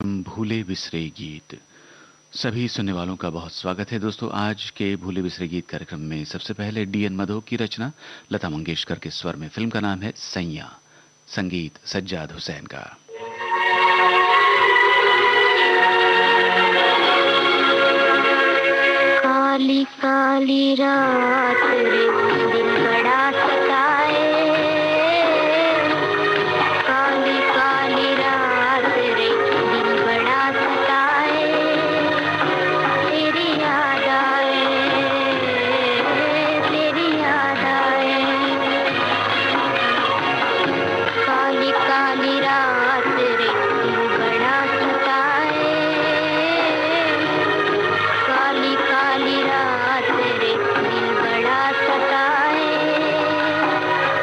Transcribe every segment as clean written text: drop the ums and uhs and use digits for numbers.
कार्यक्रम भूले बिसरे गीत। सभी सुनने वालों का बहुत स्वागत है दोस्तों। आज के भूले बिसरे गीत कार्यक्रम में सबसे पहले डी एन मधो की रचना, लता मंगेशकर के स्वर में। फिल्म का नाम है सैया, संगीत सज्जाद हुसैन का। काली काली रात रे दिल बड़ा सताए, काली काली रात रे दिल बड़ा सताए, तेरी याद आए, तेरी याद आए। काली काली रात रे दिल बड़ा सताए, काली काली रात रे दिल बड़ा सताए,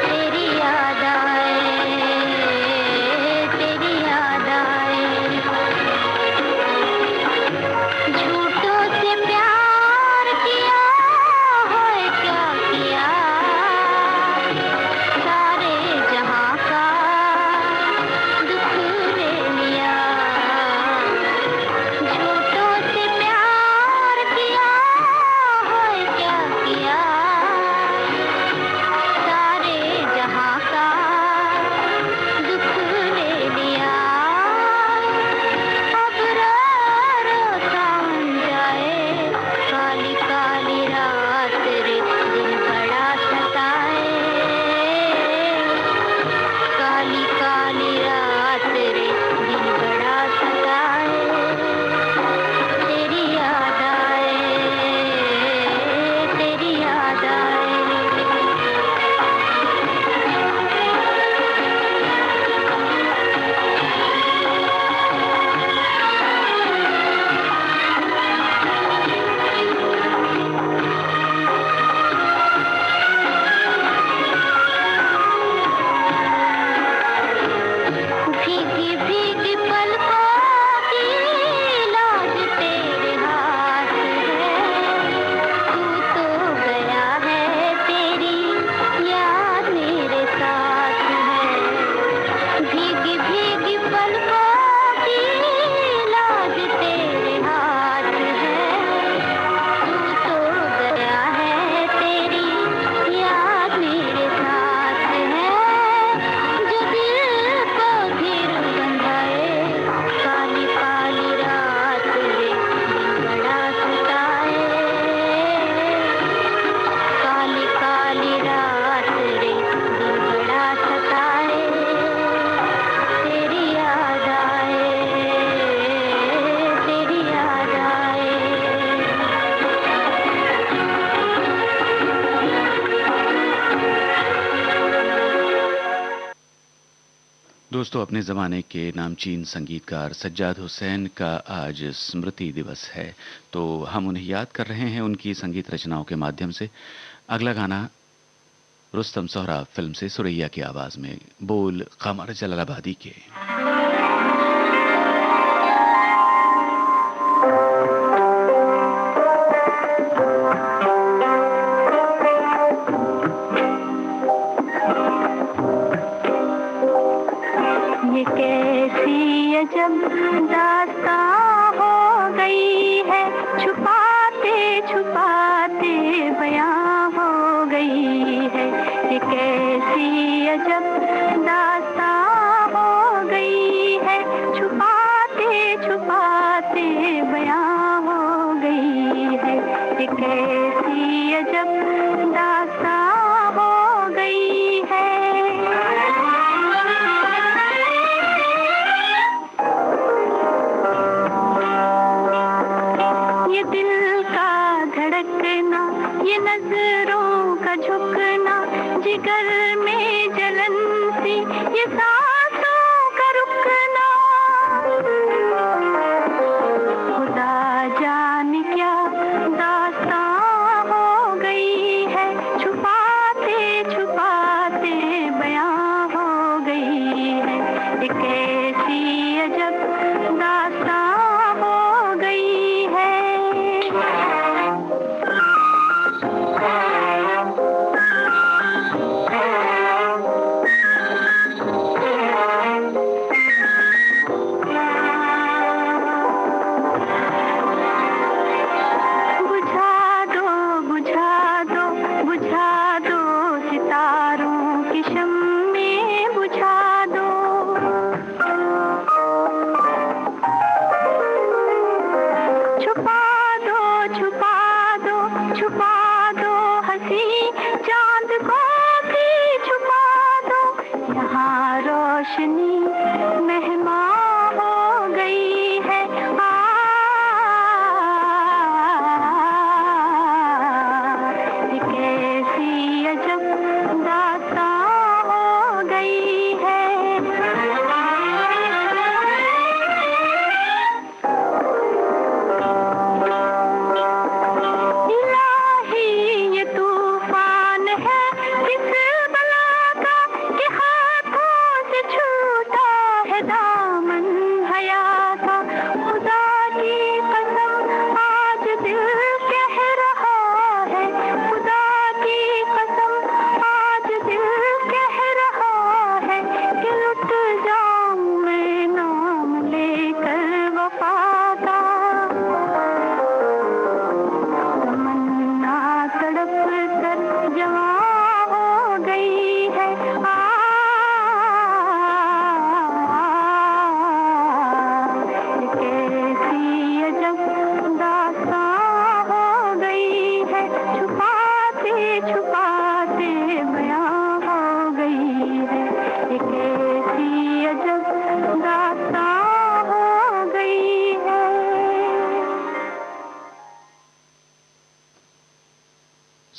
तेरी याद आए, तेरी याद आए। झूठों से प्यार किया है, क्या किया, सारे जहां का दुख ले लिया। झूठों से प्यार किया है, क्या किया, सारे जहां का दुख ले लिया। अब रो सावन जाए, काली काली रात रे दिल बड़ा सताए, काली काली रात रे दिल बड़ा सताए, तेरी याद आए, तेरी याद आए। भीगी भीगी पलकों की लाज तेरे हाथ है, तू तो गया है, तेरी याद मेरे साथ है। भीगी भीगी पलकों की लाज तेरे हाथ है, तू तो गया है, तेरी याद मेरे साथ है। जो दिल को फिर बंधाए, काली काली रात रे दिल बड़ा सताए, काली काली रात रे दिल बड़ा सताए, तेरी याद आए, तेरी याद आए। दोस्तों, अपने ज़माने के नामचीन संगीतकार सज्जाद हुसैन का आज स्मृति दिवस है, तो हम उन्हें याद कर रहे हैं उनकी संगीत रचनाओं के माध्यम से। अगला गाना रुस्तम सोहरा फिल्म से सुरैया की आवाज़ में, बोल कमर जलालाबादी के। ये कैसी अजब दास्तां हो गई है, छुपाते छुपाते बयां हो गई है। ये कैसी अजब दास्तां हो गई है, छुपाते छुपाते बयां हो गई है। ये कैसी अजब दास्तां हो गई है। ये दिल का धड़कना, ये नजरों का झुकना, जिगर में जलन सी, ये सांसों का रुकना, खुदा जाने क्या दास्तां हो गई है।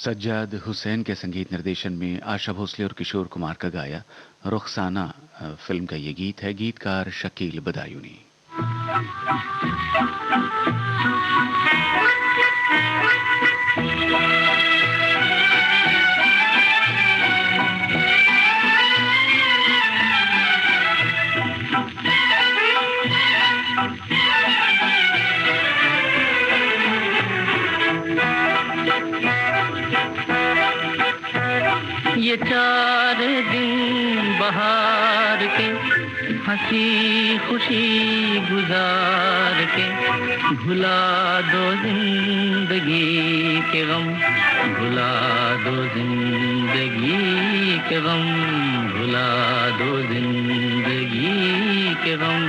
सज्जाद हुसैन के संगीत निर्देशन में आशा भोसले और किशोर कुमार का गाया रुखसाना फिल्म का ये गीत है। गीतकार शकील बदायूनी। ये 4 दिन बहार के हंसी खुशी गुजार के भुला दो जिंदगी के गम, भुला दो जिंदगी के गम, भुला दो जिंदगी के गम।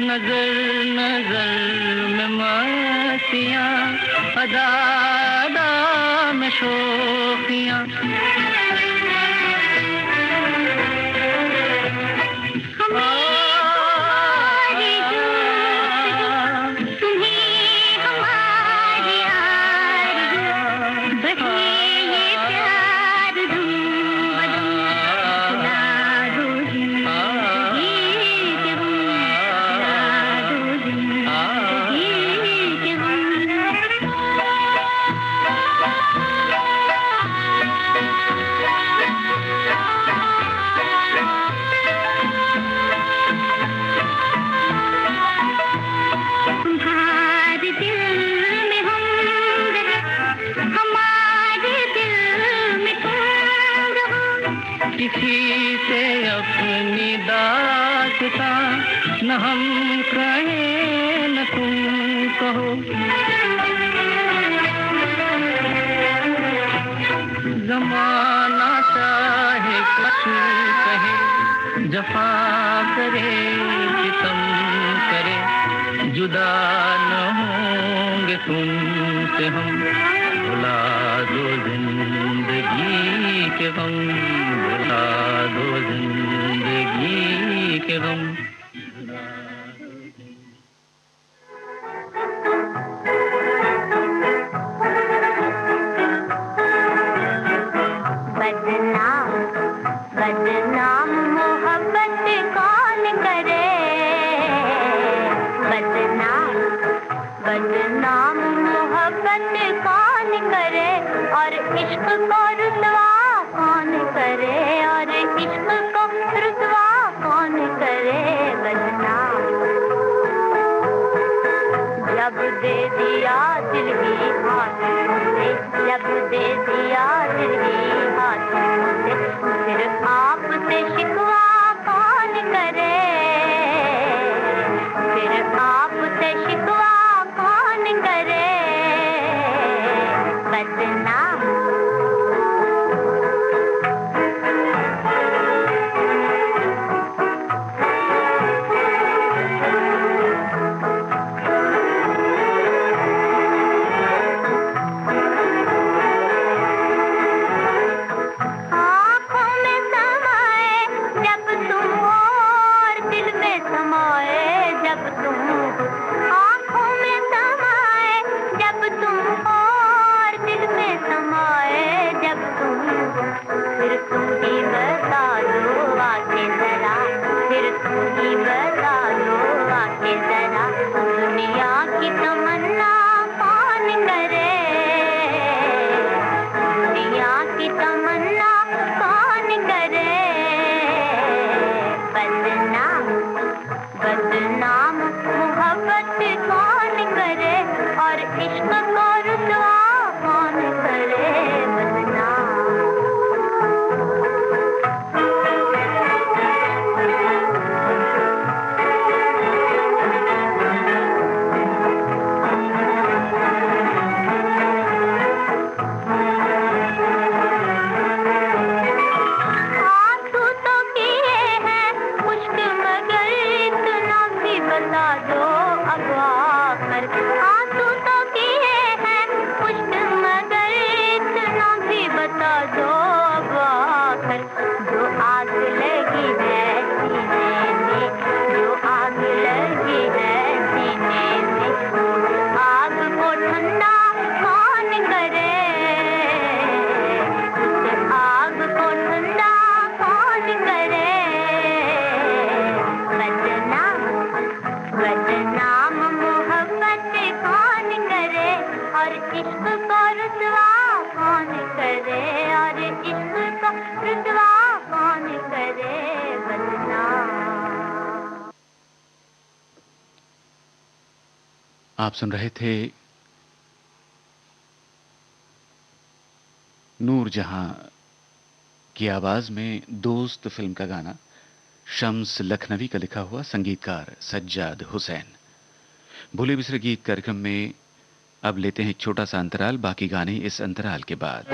नजर नजर में मस्तियाँ, अदा अदा में शोखियाँ, किसी से अपनी दास्तां न हम कहें न तुम कहो, ज़माना चाहे कुछ कहे, जफा करे सितम करे, जुदा न होंगे तुमसे हम, भुला दो जिंदगी के गम, भुला दो जिंदगी के गम। बदनाम बदनाम मोहब्बत कौन करे, बदनाम बदनाम मोहब्बत कौन करे, और इश्क को रुसवा कौन करे, और इश्क को रुसवा कौन करे। बदनाम जब दे दिया दिल ही हाथों से, जब दे दिया दिल ही हाथों से, फिर आपसे शिकवा कौन करे, फिर आपसे शिकवा कौन करे। बदनाम बता दो अब आकर, जो आग लगी है सीने में, जो आग लगी है सीने में, उस आग को ठंडा कौन करे, उस आग को ठंडा कौन करे। बदनाम मोहब्बत कौन करे, और इश्क को रुसवा कौन करे, और इश्क को रुसवा कौन करे बदनाम। आप सुन रहे थे नूरजहां की आवाज में दोस्त फिल्म का गाना, शम्स लखनवी का लिखा हुआ, संगीतकार सज्जाद हुसैन। भूले बिसरे गीत कार्यक्रम में अब लेते हैं एक छोटा सा अंतराल, बाकी गाने इस अंतराल के बाद।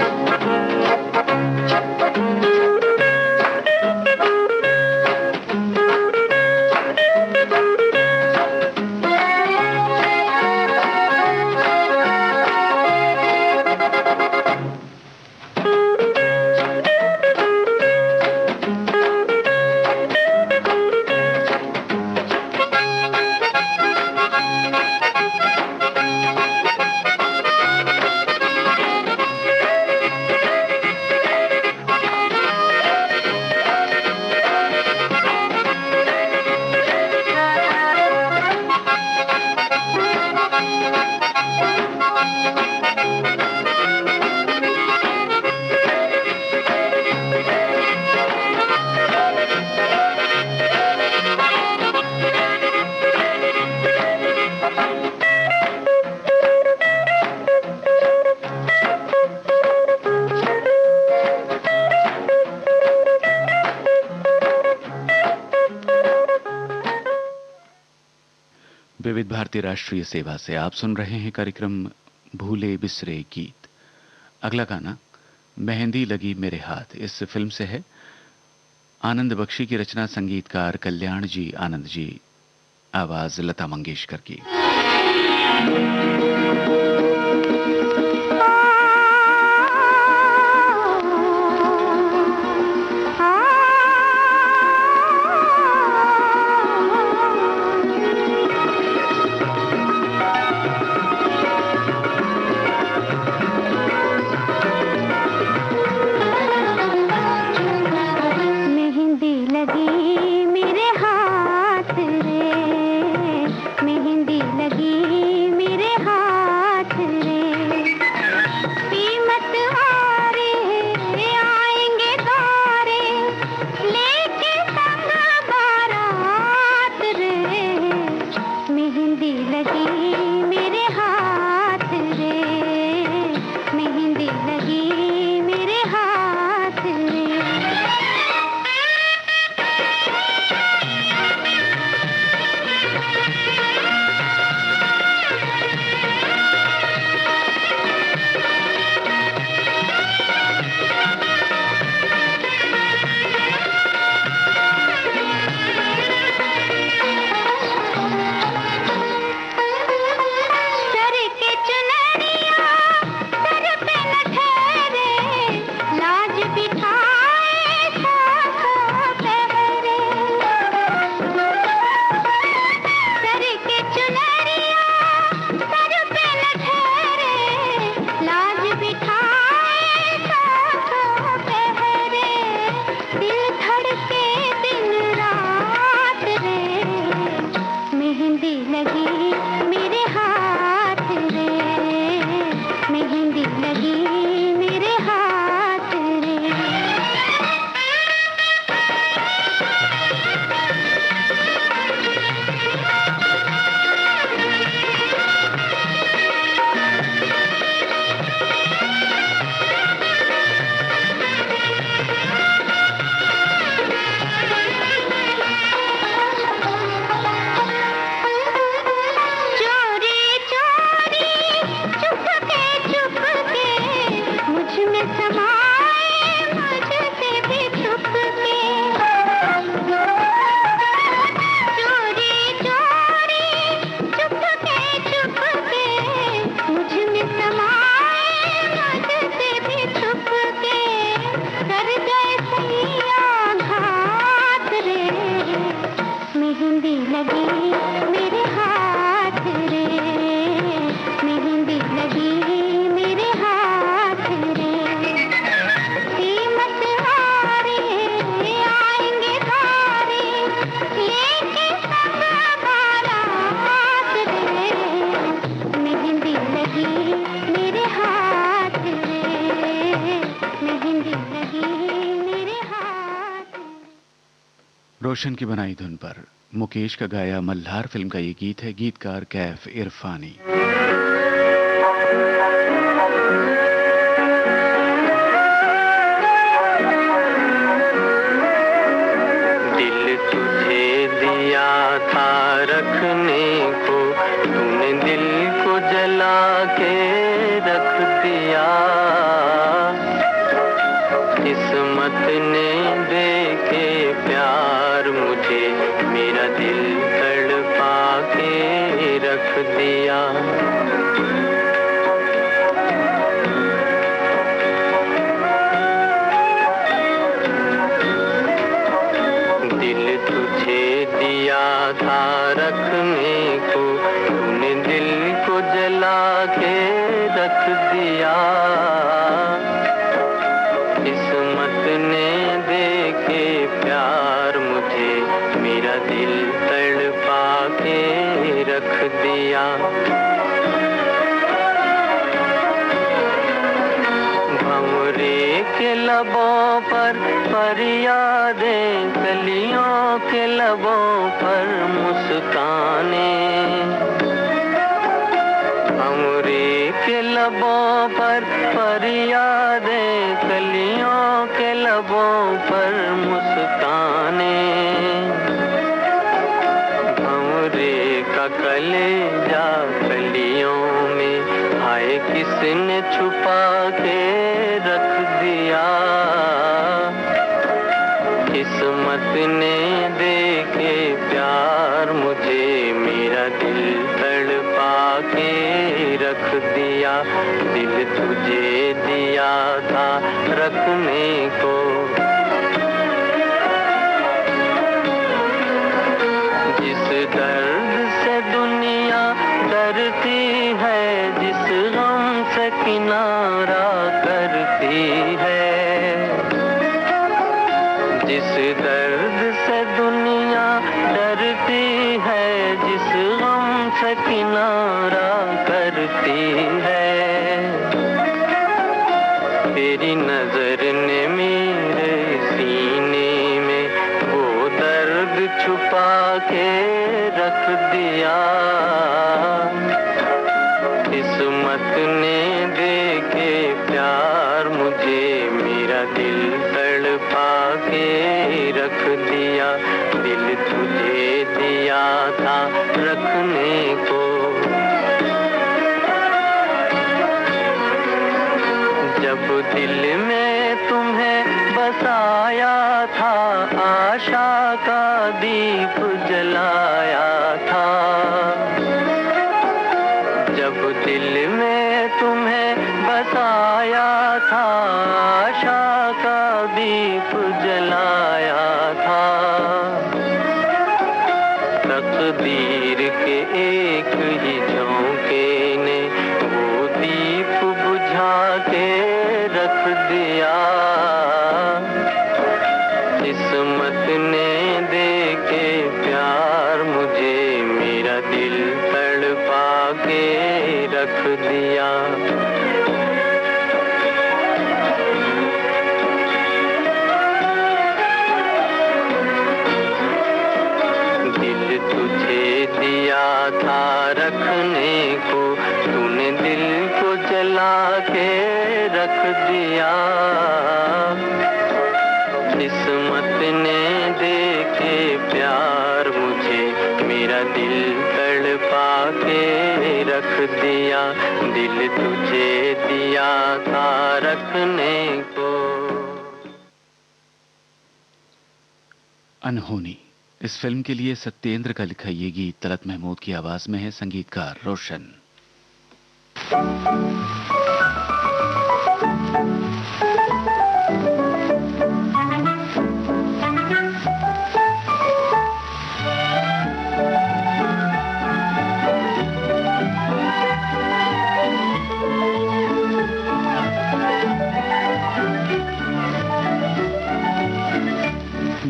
विविध भारती राष्ट्रीय सेवा से आप सुन रहे हैं कार्यक्रम भूले बिसरे गीत। अगला गाना मेहंदी लगी मेरे हाथ इस फिल्म से है। आनंद बख्शी की रचना, संगीतकार कल्याण जी आनंद जी, आवाज लता मंगेशकर की। मुझ में समाए मुझसे भी छुप के रोशन की बनाई धुन पर मुकेश का गाया मल्हार फिल्म का ये गीत है, गीतकार कैफ इरफानी। दिल तुझे दिया था रखने को, तूने दिल को जला के रख दिया। किस्मत ने दे के प्यार मुझे, मेरा दिल तड़पा के रख दिया। दिल तुझे दिया था रखने को, तूने दिल को जला के रख दिया। किस्मत ने दे के प्यार मुझे, मेरा दिल तड़पा के रख दिया। भंवरे के लबों पर फरियादें, कलियों के लबों पर मुस्काने। भंवरे के लबों पर फरियादें, कलियों के लबों पर मुस्काने। भंवरे का कलेजा कलियों में, हाय किसने छुपा के रख दिया। किस्मत ने दे के प्यार मुझे, मेरा दिल तड़पा के रख दिया। दिल तुझे दिया था रखने को, जिस दर्द से दुनिया डरती है, जिस गम से किनारा करती है। जिस दर्द से दुनिया डरती है, जिस गम से किनारा करती है। तेरी नजर ने मेरे सीने में वो दर्द छुपा के रख दिया। किस्मत ने दे के प्यार मुझे, मेरा दिल तड़पा के रख दिया। दिल तुझे दिया था रखने को, जब दिल में तुम्हें बसाया था, आशा का दीप जलाया था। जब दिल में तुम्हें बसाया था, आशा का दीप जलाया था। तकदीर के एक ही झोंके ने वो दीप बुझा के रख दिया। किस्मत ने दे के प्यार मुझे, मेरा दिल तड़पा के रख दिया। दिल तुझे दिया था रखने को, तूने दिल को जला के रख दिया। किस्मत ने दे के प्यार मुझे, मेरा दिल तड़पा के रख दिया। दिल तुझे दिया था रखने को। अनहोनी इस फिल्म के लिए सत्येंद्र का लिखा ये गीत तलत महमूद की आवाज में है, संगीतकार रोशन।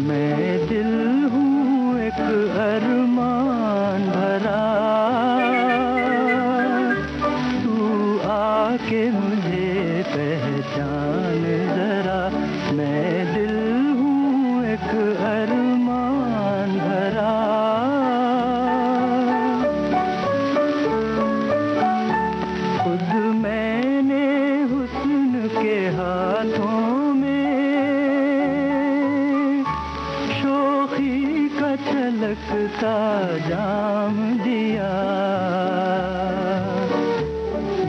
मैं दिल हूँ एक अरमान भरा, तू आके मुझे पहचान जरा। मैं दिल हूँ एक अरमान भरा। खुद मैंने हुस्न के हाथों में शोखी का छलकता जाम दिया।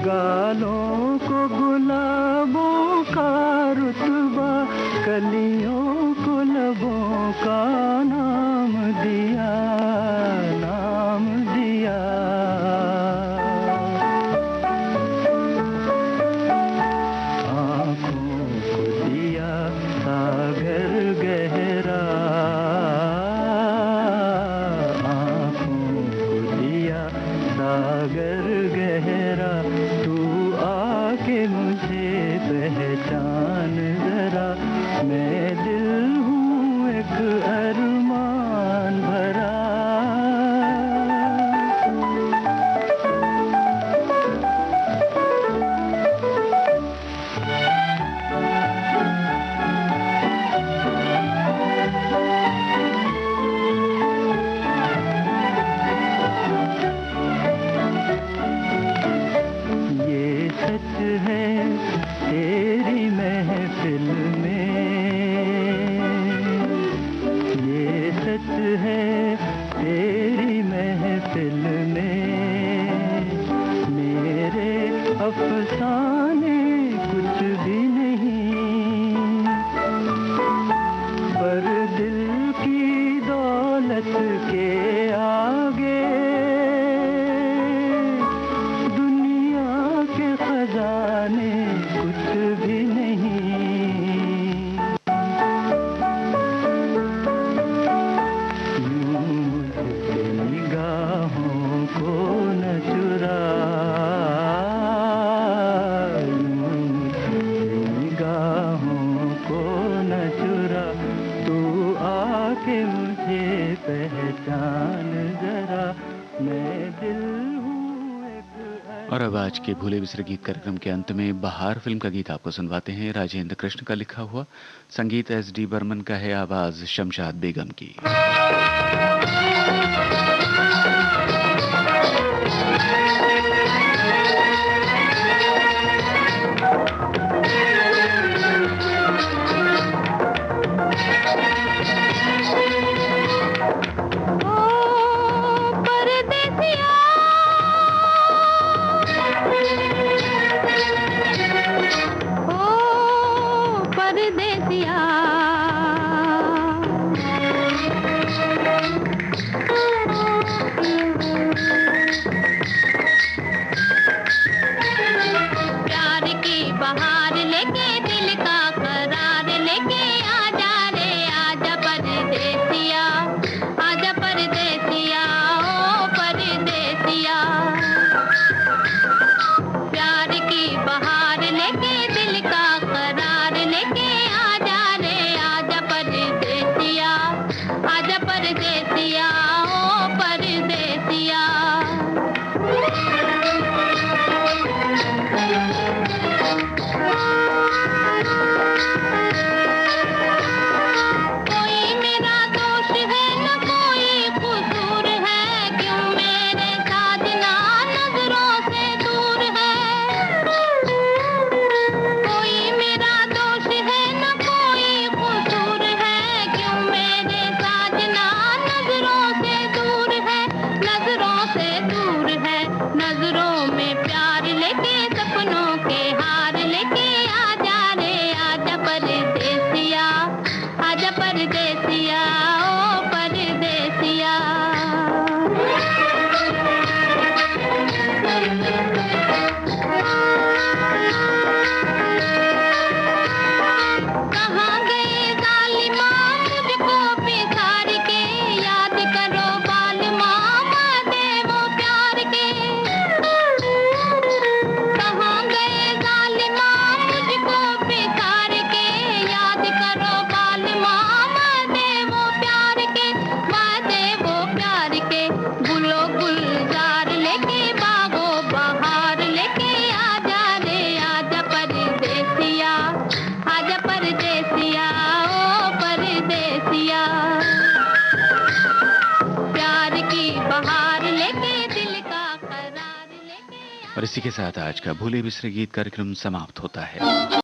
गालों को गुलाबों का रुतबा, कलियों को लबों का नाम दिया, नाम दिया। आँखों को दिया सागर गहरा, आँखों को दिया सागर गहरा। तू आके मुझे पहचान जरा, मैं दिल हूँ एक अरमान भरा। ये सच है तेरी महफिल में, ये सच है तेरी महफिल में। मेरे अफसाने कुछ भी नहीं, पर दिल की दौलत के आगे दुनिया के खजाने कुछ भी नहीं। यूं मुझसे निगाहों को न चुरा, यूं मुझसे निगाहों को न चुरा। तू आके मुझे पहचान जरा, मैं दिल हूँ एक। और अब आज के भूले बिसरे गीत कार्यक्रम के अंत में बहार फिल्म का गीत आपको सुनवाते हैं। राजेंद्र कृष्ण का लिखा हुआ, संगीत एस.डी. बर्मन का है, आवाज शमशाद बेगम की। प्यार की बहार लेके दिल का करार लेके आ जा रे। इसी के साथ आज का भूले बिसरे गीत कार्यक्रम समाप्त होता है।